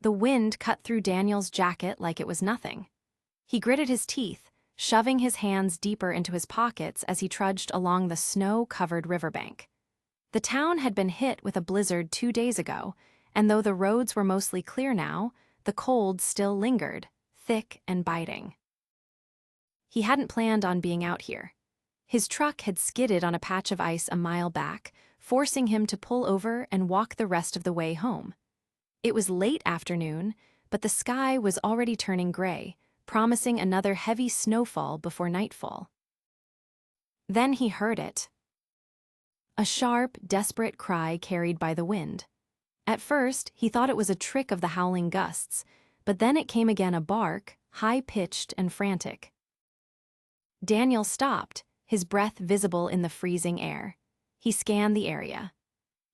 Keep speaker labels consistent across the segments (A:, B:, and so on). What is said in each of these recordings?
A: The wind cut through Daniel's jacket like it was nothing. He gritted his teeth, shoving his hands deeper into his pockets as he trudged along the snow-covered riverbank. The town had been hit with a blizzard 2 days ago, and though the roads were mostly clear now, the cold still lingered, thick and biting. He hadn't planned on being out here. His truck had skidded on a patch of ice a mile back, forcing him to pull over and walk the rest of the way home. It was late afternoon, but the sky was already turning gray, promising another heavy snowfall before nightfall. Then he heard it. A sharp, desperate cry carried by the wind. At first, he thought it was a trick of the howling gusts, but then it came again, a bark, high-pitched and frantic. Daniel stopped, his breath visible in the freezing air. He scanned the area.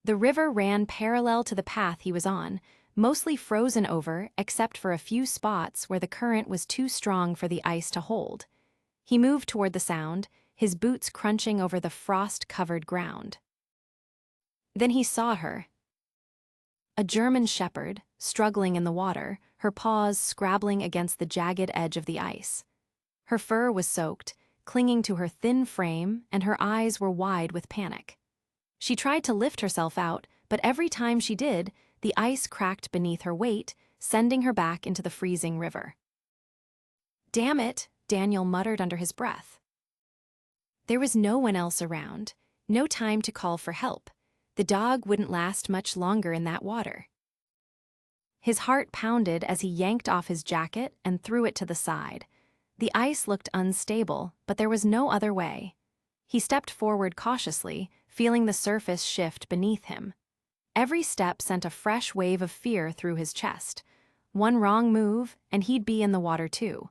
A: The river ran parallel to the path he was on, mostly frozen over except for a few spots where the current was too strong for the ice to hold. He moved toward the sound, his boots crunching over the frost-covered ground. Then he saw her. A German shepherd, struggling in the water, her paws scrabbling against the jagged edge of the ice. Her fur was soaked, clinging to her thin frame, and her eyes were wide with panic. She tried to lift herself out, but every time she did, the ice cracked beneath her weight, sending her back into the freezing river. "Damn it," Daniel muttered under his breath. There was no one else around, no time to call for help. The dog wouldn't last much longer in that water. His heart pounded as he yanked off his jacket and threw it to the side. The ice looked unstable, but there was no other way. He stepped forward cautiously, feeling the surface shift beneath him. Every step sent a fresh wave of fear through his chest. One wrong move, and he'd be in the water too.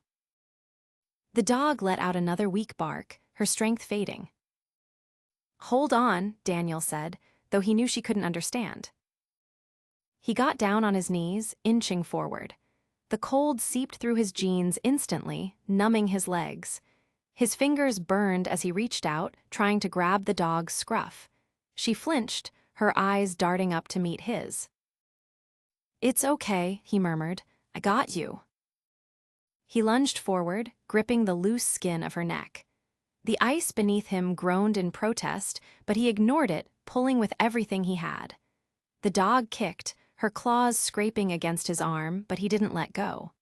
A: The dog let out another weak bark, her strength fading. "Hold on," Daniel said, though he knew she couldn't understand. He got down on his knees, inching forward. The cold seeped through his jeans instantly, numbing his legs. His fingers burned as he reached out, trying to grab the dog's scruff. She flinched, her eyes darting up to meet his. "It's okay," he murmured. "I got you." He lunged forward, gripping the loose skin of her neck. The ice beneath him groaned in protest, but he ignored it, pulling with everything he had. The dog kicked, her claws scraping against his arm, but he didn't let go.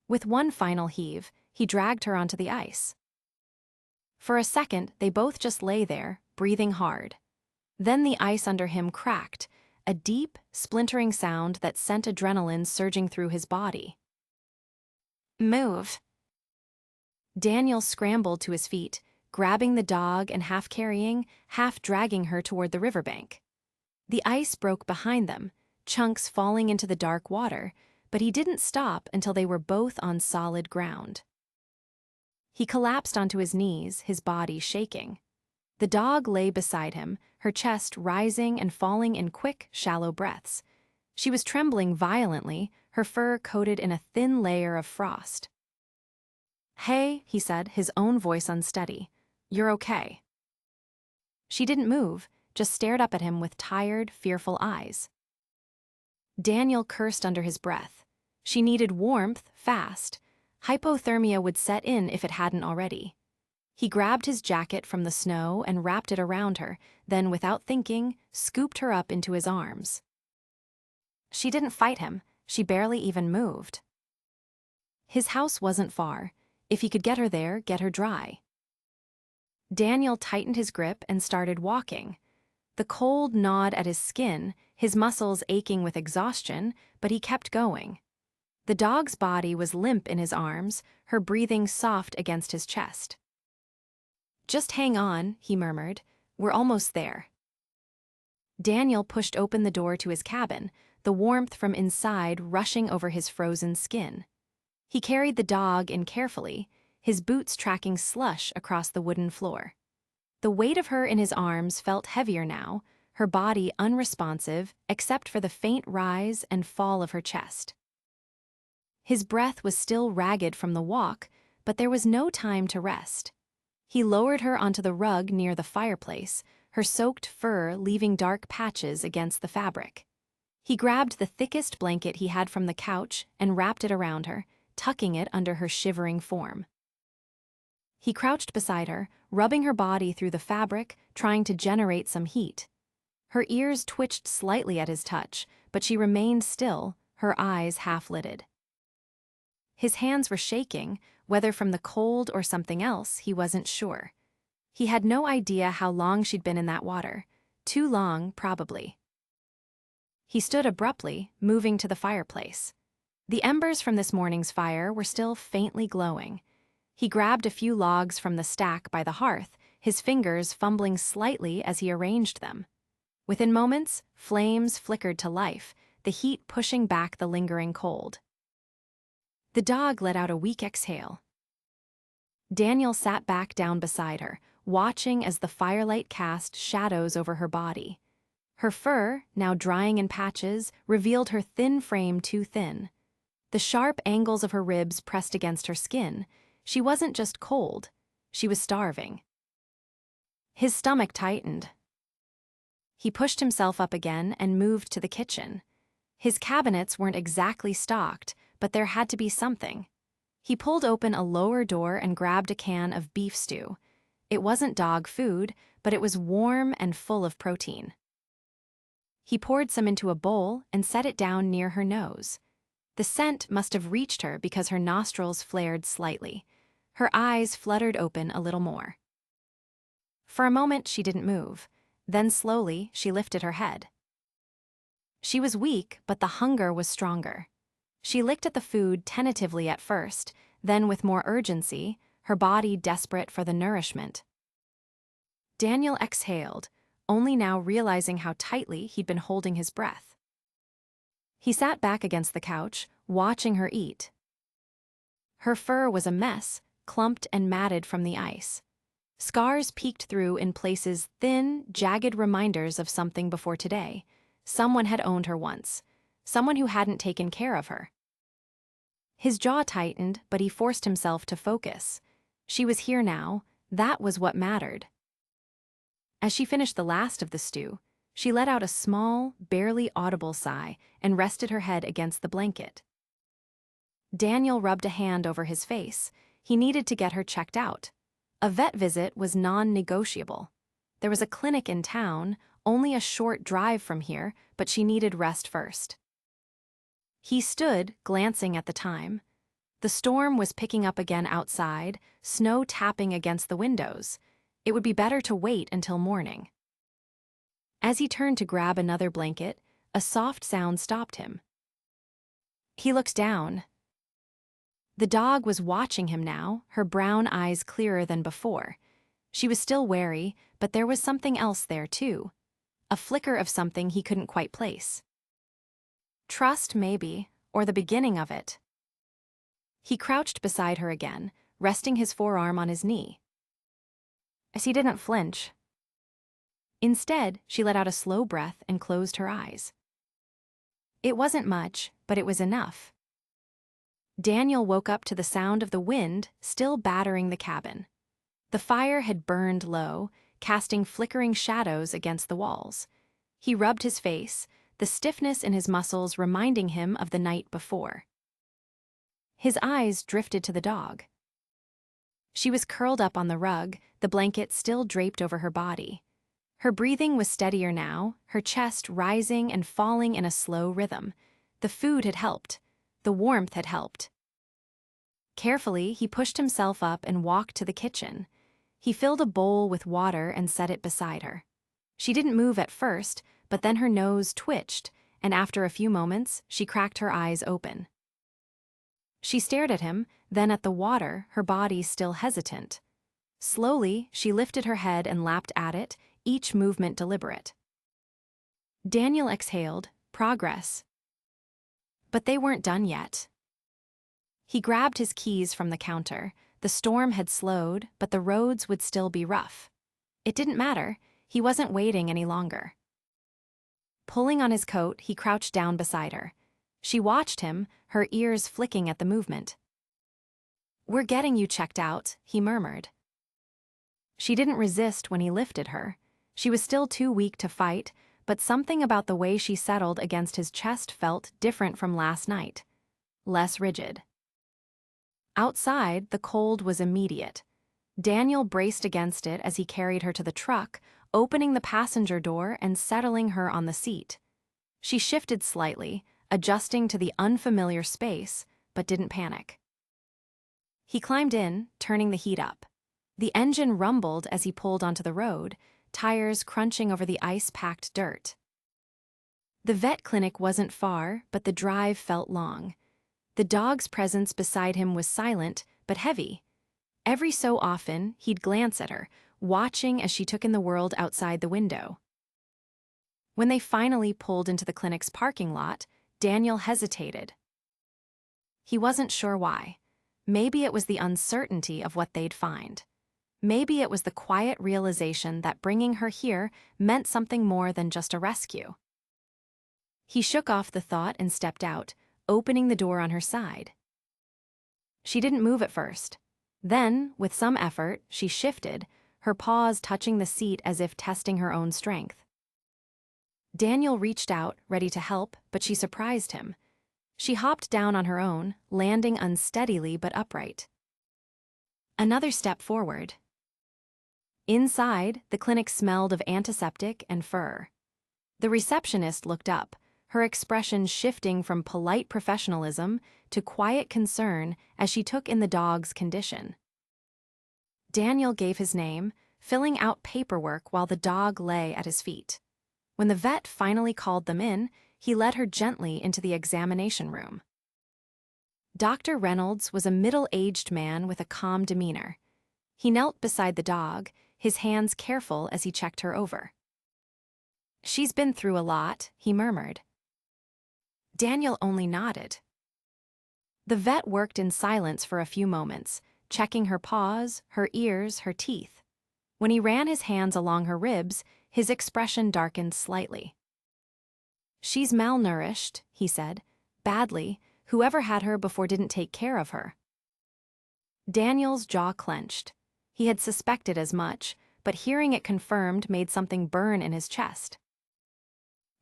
A: With one final heave, he dragged her onto the ice. For a second, they both just lay there, breathing hard. Then the ice under him cracked, a deep, splintering sound that sent adrenaline surging through his body. "Move." Daniel scrambled to his feet, grabbing the dog and half carrying, half dragging her toward the riverbank. The ice broke behind them, chunks falling into the dark water, but he didn't stop until they were both on solid ground. He collapsed onto his knees, his body shaking. The dog lay beside him, her chest rising and falling in quick, shallow breaths. She was trembling violently, her fur coated in a thin layer of frost. "Hey," he said, his own voice unsteady. "You're okay." She didn't move, just stared up at him with tired, fearful eyes. Daniel cursed under his breath. She needed warmth, fast. Hypothermia would set in if it hadn't already. He grabbed his jacket from the snow and wrapped it around her, then, without thinking, scooped her up into his arms. She didn't fight him. She barely even moved. His house wasn't far. If he could get her there, get her dry. Daniel tightened his grip and started walking. The cold gnawed at his skin, his muscles aching with exhaustion, but he kept going. The dog's body was limp in his arms, her breathing soft against his chest. "Just hang on," he murmured. "We're almost there." Daniel pushed open the door to his cabin, the warmth from inside rushing over his frozen skin. He carried the dog in carefully, his boots tracking slush across the wooden floor. The weight of her in his arms felt heavier now, her body unresponsive except for the faint rise and fall of her chest. His breath was still ragged from the walk, but there was no time to rest. He lowered her onto the rug near the fireplace, her soaked fur leaving dark patches against the fabric. He grabbed the thickest blanket he had from the couch and wrapped it around her, tucking it under her shivering form. He crouched beside her, rubbing her body through the fabric, trying to generate some heat. Her ears twitched slightly at his touch, but she remained still, her eyes half-lidded. His hands were shaking, whether from the cold or something else, he wasn't sure. He had no idea how long she'd been in that water. Too long, probably. He stood abruptly, moving to the fireplace. The embers from this morning's fire were still faintly glowing. He grabbed a few logs from the stack by the hearth, his fingers fumbling slightly as he arranged them. Within moments, flames flickered to life, the heat pushing back the lingering cold. The dog let out a weak exhale. Daniel sat back down beside her, watching as the firelight cast shadows over her body. Her fur, now drying in patches, revealed her thin frame too thin. The sharp angles of her ribs pressed against her skin. She wasn't just cold, she was starving. His stomach tightened. He pushed himself up again and moved to the kitchen. His cabinets weren't exactly stocked, but there had to be something. He pulled open a lower door and grabbed a can of beef stew. It wasn't dog food, but it was warm and full of protein. He poured some into a bowl and set it down near her nose. The scent must have reached her because her nostrils flared slightly. Her eyes fluttered open a little more. For a moment, she didn't move. Then slowly, she lifted her head. She was weak, but the hunger was stronger. She licked at the food tentatively at first, then with more urgency, her body desperate for the nourishment. Daniel exhaled, only now realizing how tightly he'd been holding his breath. He sat back against the couch, watching her eat. Her fur was a mess, clumped and matted from the ice. Scars peeked through in places, thin, jagged reminders of something before today. Someone had owned her once. Someone who hadn't taken care of her. His jaw tightened, but he forced himself to focus. She was here now. That was what mattered. As she finished the last of the stew, she let out a small, barely audible sigh and rested her head against the blanket. Daniel rubbed a hand over his face. He needed to get her checked out. A vet visit was non-negotiable. There was a clinic in town, only a short drive from here, but she needed rest first. He stood, glancing at the time. The storm was picking up again outside, snow tapping against the windows. It would be better to wait until morning. As he turned to grab another blanket, a soft sound stopped him. He looked down. The dog was watching him now, her brown eyes clearer than before. She was still wary, but there was something else there too. A flicker of something he couldn't quite place. Trust, maybe, or the beginning of it. He crouched beside her again, resting his forearm on his knee. As he didn't flinch. Instead, she let out a slow breath and closed her eyes. It wasn't much, but it was enough. Daniel woke up to the sound of the wind still battering the cabin. The fire had burned low, casting flickering shadows against the walls. He rubbed his face, the stiffness in his muscles reminding him of the night before. His eyes drifted to the dog. She was curled up on the rug, the blanket still draped over her body. Her breathing was steadier now, her chest rising and falling in a slow rhythm. The food had helped. The warmth had helped. Carefully, he pushed himself up and walked to the kitchen. He filled a bowl with water and set it beside her. She didn't move at first, but then her nose twitched, and after a few moments, she cracked her eyes open. She stared at him, then at the water, her body still hesitant. Slowly, she lifted her head and lapped at it, each movement deliberate. Daniel exhaled, progress. But they weren't done yet. He grabbed his keys from the counter. The storm had slowed, but the roads would still be rough. It didn't matter. He wasn't waiting any longer. Pulling on his coat, he crouched down beside her. She watched him, her ears flicking at the movement. "We're getting you checked out," he murmured. She didn't resist when he lifted her. She was still too weak to fight, but something about the way she settled against his chest felt different from last night, less rigid. Outside, the cold was immediate. Daniel braced against it as he carried her to the truck, opening the passenger door and settling her on the seat. She shifted slightly, adjusting to the unfamiliar space, but didn't panic. He climbed in, turning the heat up. The engine rumbled as he pulled onto the road, tires crunching over the ice-packed dirt. The vet clinic wasn't far, but the drive felt long. The dog's presence beside him was silent, but heavy. Every so often, he'd glance at her, watching as she took in the world outside the window. When they finally pulled into the clinic's parking lot, Daniel hesitated. He wasn't sure why. Maybe it was the uncertainty of what they'd find. Maybe it was the quiet realization that bringing her here meant something more than just a rescue. He shook off the thought and stepped out, opening the door on her side. She didn't move at first. Then, with some effort, she shifted, her paws touching the seat as if testing her own strength. Daniel reached out, ready to help, but she surprised him. She hopped down on her own, landing unsteadily but upright. Another step forward. Inside, the clinic smelled of antiseptic and fur. The receptionist looked up, her expression shifting from polite professionalism to quiet concern as she took in the dog's condition. Daniel gave his name, filling out paperwork while the dog lay at his feet. When the vet finally called them in, he led her gently into the examination room. Dr. Reynolds was a middle-aged man with a calm demeanor. He knelt beside the dog, his hands careful as he checked her over. "She's been through a lot," he murmured. Daniel only nodded. The vet worked in silence for a few moments, checking her paws, her ears, her teeth. When he ran his hands along her ribs, his expression darkened slightly. "She's malnourished," he said. "Badly. Whoever had her before didn't take care of her." Daniel's jaw clenched. He had suspected as much, but hearing it confirmed made something burn in his chest.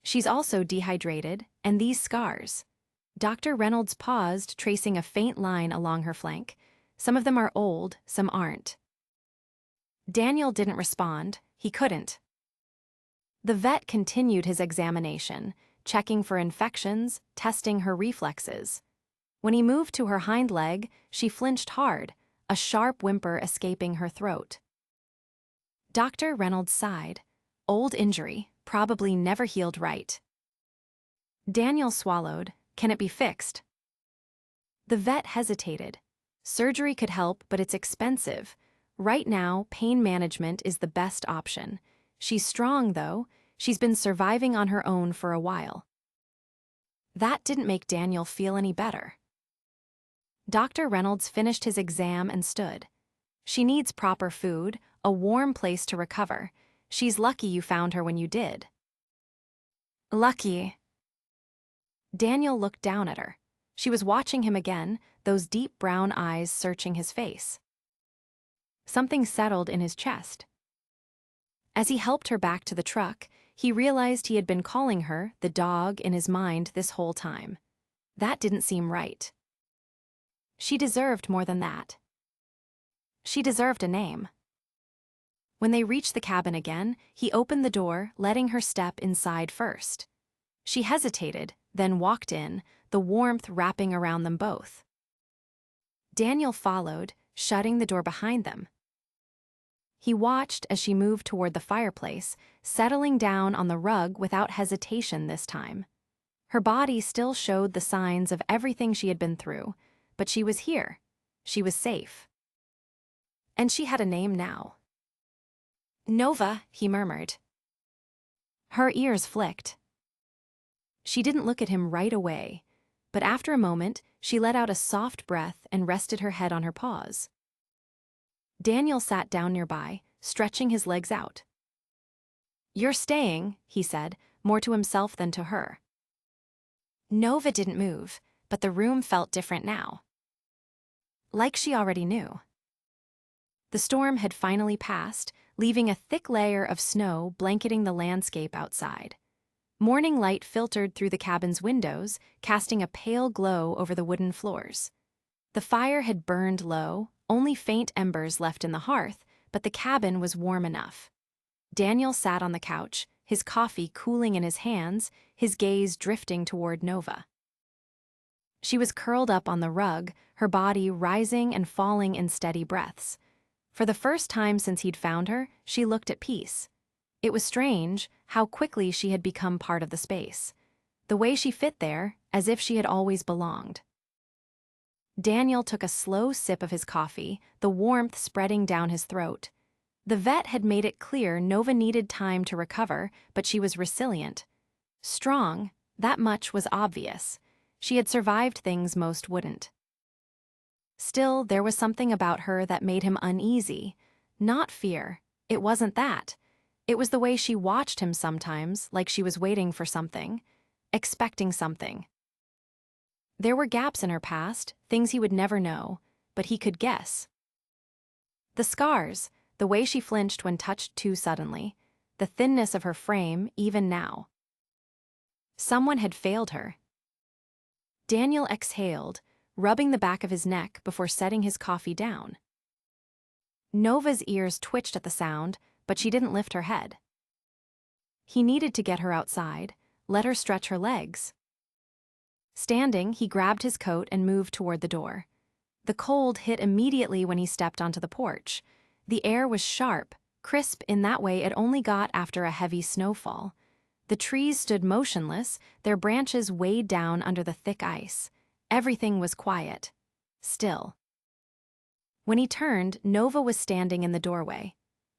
A: "She's also dehydrated, and these scars." Dr. Reynolds paused, tracing a faint line along her flank. "Some of them are old, some aren't." Daniel didn't respond. He couldn't. The vet continued his examination, checking for infections, testing her reflexes. When he moved to her hind leg, she flinched hard, a sharp whimper escaping her throat. Dr. Reynolds sighed. "Old injury, probably never healed right." Daniel swallowed. "Can it be fixed?" The vet hesitated. "Surgery could help, but it's expensive. Right now, pain management is the best option. She's strong, though. She's been surviving on her own for a while." That didn't make Daniel feel any better. Dr. Reynolds finished his exam and stood. "She needs proper food, a warm place to recover. She's lucky you found her when you did." "Lucky." Daniel looked down at her. She was watching him again, those deep brown eyes searching his face. Something settled in his chest. As he helped her back to the truck, he realized he had been calling her the dog in his mind this whole time. That didn't seem right. She deserved more than that. She deserved a name. When they reached the cabin again, he opened the door, letting her step inside first. She hesitated, then walked in, the warmth wrapping around them both. Daniel followed, shutting the door behind them. He watched as she moved toward the fireplace, settling down on the rug without hesitation this time. Her body still showed the signs of everything she had been through, but she was here. She was safe. And she had a name now. "Nova," he murmured. Her ears flicked. She didn't look at him right away, but after a moment, she let out a soft breath and rested her head on her paws. Daniel sat down nearby, stretching his legs out. "You're staying," he said, more to himself than to her. Nova didn't move, but the room felt different now. Like she already knew. The storm had finally passed, leaving a thick layer of snow blanketing the landscape outside. Morning light filtered through the cabin's windows, casting a pale glow over the wooden floors. The fire had burned low, only faint embers left in the hearth, but the cabin was warm enough. Daniel sat on the couch, his coffee cooling in his hands, his gaze drifting toward Nova. She was curled up on the rug, her body rising and falling in steady breaths. For the first time since he'd found her, she looked at peace. It was strange how quickly she had become part of the space. The way she fit there, as if she had always belonged. Daniel took a slow sip of his coffee, the warmth spreading down his throat. The vet had made it clear Nova needed time to recover, but she was resilient. Strong, that much was obvious. She had survived things most wouldn't. Still, there was something about her that made him uneasy. Not fear. It wasn't that. It was the way she watched him sometimes, like she was waiting for something, expecting something. There were gaps in her past, things he would never know, but he could guess. The scars, the way she flinched when touched too suddenly, the thinness of her frame even now. Someone had failed her. Daniel exhaled, rubbing the back of his neck before setting his coffee down. Nova's ears twitched at the sound, but she didn't lift her head. He needed to get her outside, let her stretch her legs. Standing, he grabbed his coat and moved toward the door. The cold hit immediately when he stepped onto the porch. The air was sharp, crisp in that way it only got after a heavy snowfall. The trees stood motionless, their branches weighed down under the thick ice. Everything was quiet, still. When he turned, Nova was standing in the doorway.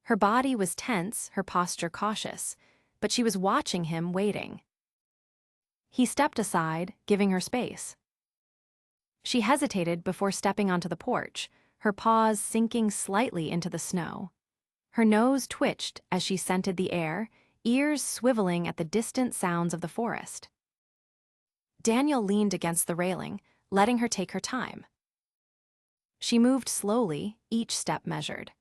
A: Her body was tense, her posture cautious, but she was watching him, waiting. He stepped aside, giving her space. She hesitated before stepping onto the porch, her paws sinking slightly into the snow. Her nose twitched as she scented the air, ears swiveling at the distant sounds of the forest. Daniel leaned against the railing, letting her take her time. She moved slowly, each step measured.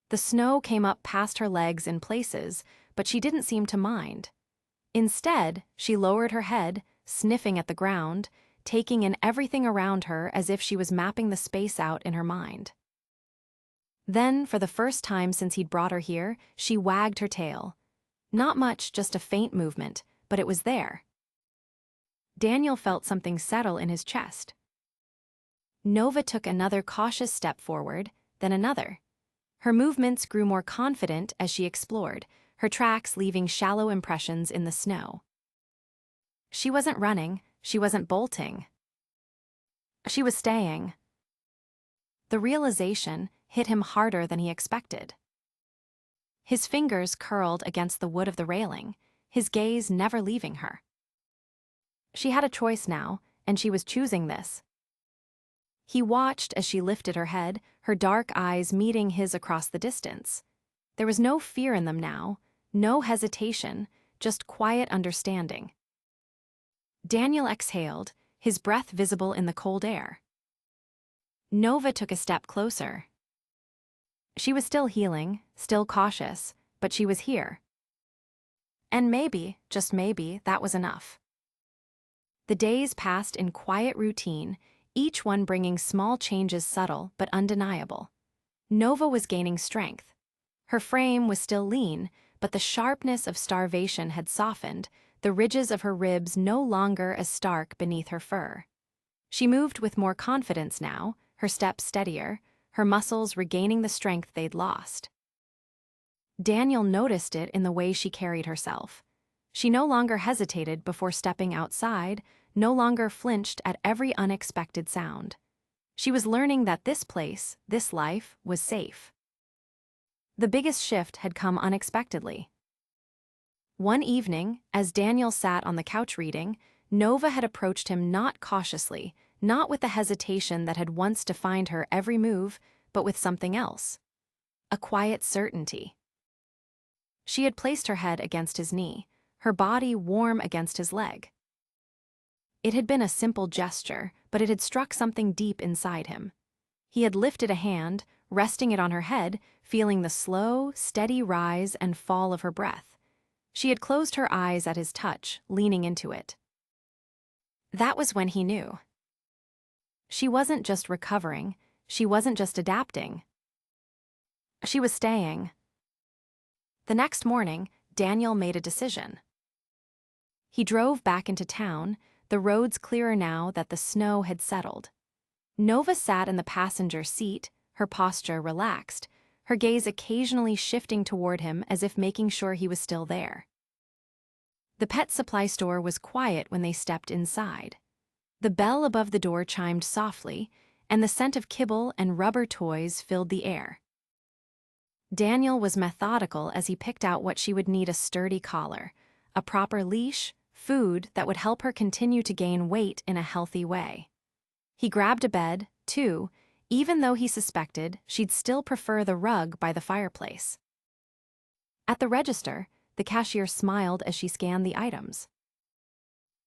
A: The snow came up past her legs in places, but she didn't seem to mind. Instead, she lowered her head, sniffing at the ground, taking in everything around her as if she was mapping the space out in her mind. Then, for the first time since he'd brought her here, she wagged her tail. Not much, just a faint movement, but it was there. Daniel felt something settle in his chest. Nova took another cautious step forward, then another. Her movements grew more confident as she explored, her tracks leaving shallow impressions in the snow. She wasn't running, she wasn't bolting. She was staying. The realization hit him harder than he expected. His fingers curled against the wood of the railing, his gaze never leaving her. She had a choice now, and she was choosing this. He watched as she lifted her head, her dark eyes meeting his across the distance. There was no fear in them now, no hesitation, just quiet understanding. Daniel exhaled, his breath visible in the cold air. Nova took a step closer. She was still healing, still cautious, but she was here. And maybe, just maybe, that was enough. The days passed in quiet routine, each one bringing small changes subtle but undeniable. Nova was gaining strength. Her frame was still lean, but the sharpness of starvation had softened, the ridges of her ribs no longer as stark beneath her fur. She moved with more confidence now, her steps steadier, her muscles regaining the strength they'd lost. Daniel noticed it in the way she carried herself. She no longer hesitated before stepping outside, no longer flinched at every unexpected sound. She was learning that this place, this life, was safe. The biggest shift had come unexpectedly. One evening, as Daniel sat on the couch reading, Nova had approached him not cautiously, not with the hesitation that had once defined her every move, but with something else. A quiet certainty. She had placed her head against his knee, her body warm against his leg. It had been a simple gesture, but it had struck something deep inside him. He had lifted a hand, resting it on her head, feeling the slow, steady rise and fall of her breath. She had closed her eyes at his touch, leaning into it. That was when he knew. She wasn't just recovering, she wasn't just adapting. She was staying. The next morning, Daniel made a decision. He drove back into town, the roads clearer now that the snow had settled. Nova sat in the passenger seat, her posture relaxed, her gaze occasionally shifting toward him as if making sure he was still there. The pet supply store was quiet when they stepped inside. The bell above the door chimed softly, and the scent of kibble and rubber toys filled the air. Daniel was methodical as he picked out what she would need: a sturdy collar, a proper leash, food that would help her continue to gain weight in a healthy way. He grabbed a bed, too, even though he suspected she'd still prefer the rug by the fireplace. At the register, the cashier smiled as she scanned the items.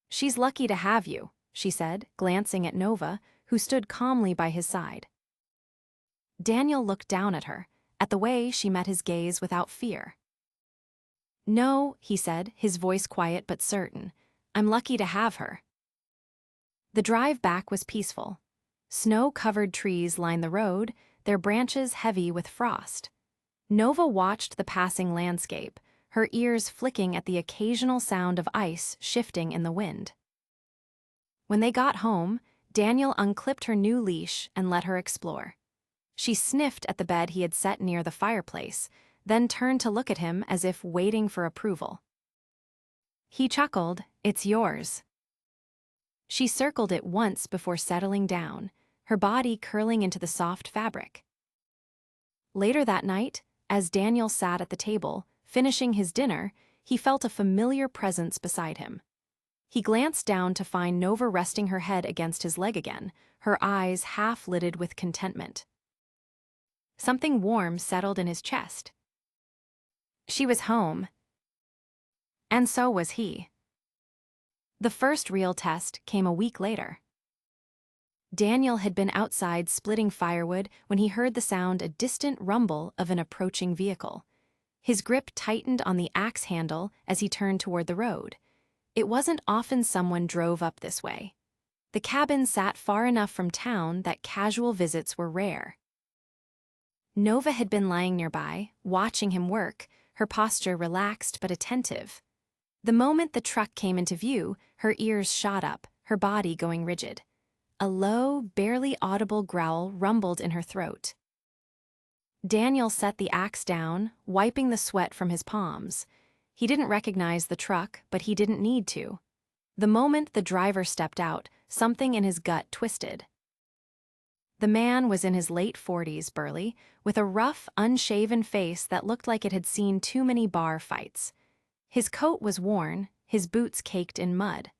A: "She's lucky to have you," she said, glancing at Nova, who stood calmly by his side. Daniel looked down at her, at the way she met his gaze without fear. "No," he said, his voice quiet but certain. "I'm lucky to have her." The drive back was peaceful. Snow-covered trees lined the road, their branches heavy with frost. Nova watched the passing landscape, her ears flicking at the occasional sound of ice shifting in the wind. When they got home, Daniel unclipped her new leash and let her explore. She sniffed at the bed he had set near the fireplace, then turned to look at him as if waiting for approval. He chuckled, "It's yours." She circled it once before settling down, her body curling into the soft fabric. Later that night, as Daniel sat at the table, finishing his dinner, he felt a familiar presence beside him. He glanced down to find Nova resting her head against his leg again, her eyes half-lidded with contentment. Something warm settled in his chest. She was home. And so was he. The first real test came a week later. Daniel had been outside splitting firewood when he heard the sound, a distant rumble of an approaching vehicle. His grip tightened on the axe handle as he turned toward the road. It wasn't often someone drove up this way. The cabin sat far enough from town that casual visits were rare. Nova had been lying nearby, watching him work, her posture relaxed but attentive. The moment the truck came into view, her ears shot up, her body going rigid. A low, barely audible growl rumbled in her throat. Daniel set the axe down, wiping the sweat from his palms. He didn't recognize the truck, but he didn't need to. The moment the driver stepped out, something in his gut twisted. The man was in his late 40s, burly, with a rough, unshaven face that looked like it had seen too many bar fights. His coat was worn, his boots caked in mud.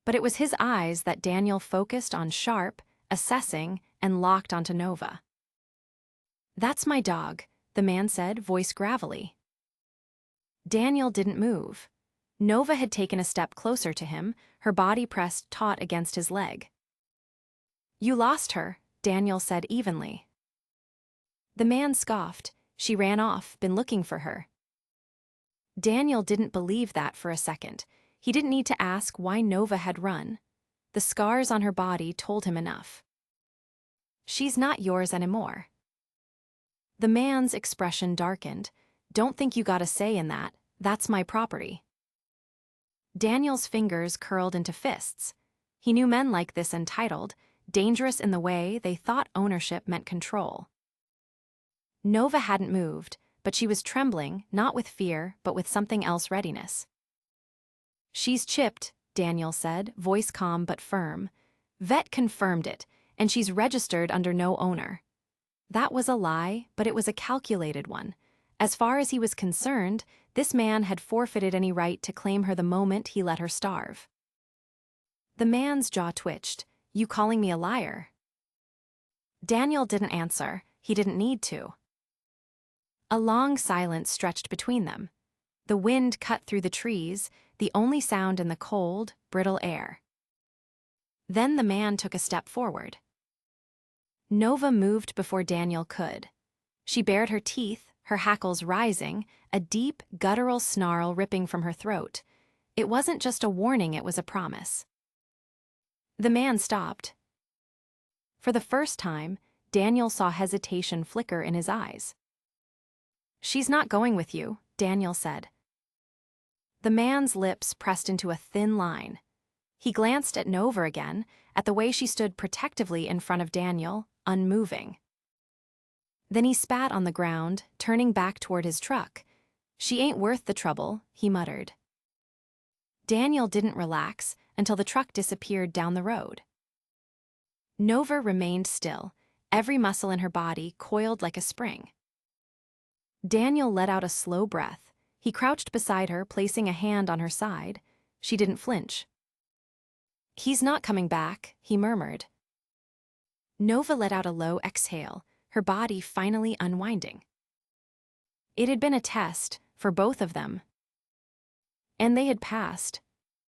A: But it was his eyes that Daniel focused on, sharp, assessing, and locked onto Nova. "That's my dog," the man said, voice gravelly. Daniel didn't move. Nova had taken a step closer to him, her body pressed taut against his leg. "You lost her," Daniel said evenly. The man scoffed. "She ran off, been looking for her." Daniel didn't believe that for a second. He didn't need to ask why Nova had run. The scars on her body told him enough. "She's not yours anymore." The man's expression darkened. "Don't think you got a say in that. That's my property." Daniel's fingers curled into fists. He knew men like this, entitled, dangerous in the way they thought ownership meant control. Nova hadn't moved, but she was trembling, not with fear, but with something else: readiness. "She's chipped," Daniel said, voice calm but firm. "Vet confirmed it, and she's registered under no owner." That was a lie, but it was a calculated one. As far as he was concerned, this man had forfeited any right to claim her the moment he let her starve. The man's jaw twitched. "You calling me a liar?" Daniel didn't answer. He didn't need to. A long silence stretched between them. The wind cut through the trees, the only sound in the cold, brittle air. Then the man took a step forward. Nova moved before Daniel could. She bared her teeth, her hackles rising, a deep, guttural snarl ripping from her throat. It wasn't just a warning, it was a promise. The man stopped. For the first time, Daniel saw hesitation flicker in his eyes. "She's not going with you," Daniel said. The man's lips pressed into a thin line. He glanced at Nova again, at the way she stood protectively in front of Daniel, unmoving. Then he spat on the ground, turning back toward his truck. "She ain't worth the trouble," he muttered. Daniel didn't relax until the truck disappeared down the road. Nova remained still, every muscle in her body coiled like a spring. Daniel let out a slow breath. He crouched beside her, placing a hand on her side. She didn't flinch. "He's not coming back," he murmured. Nova let out a low exhale, her body finally unwinding. It had been a test, for both of them. And they had passed.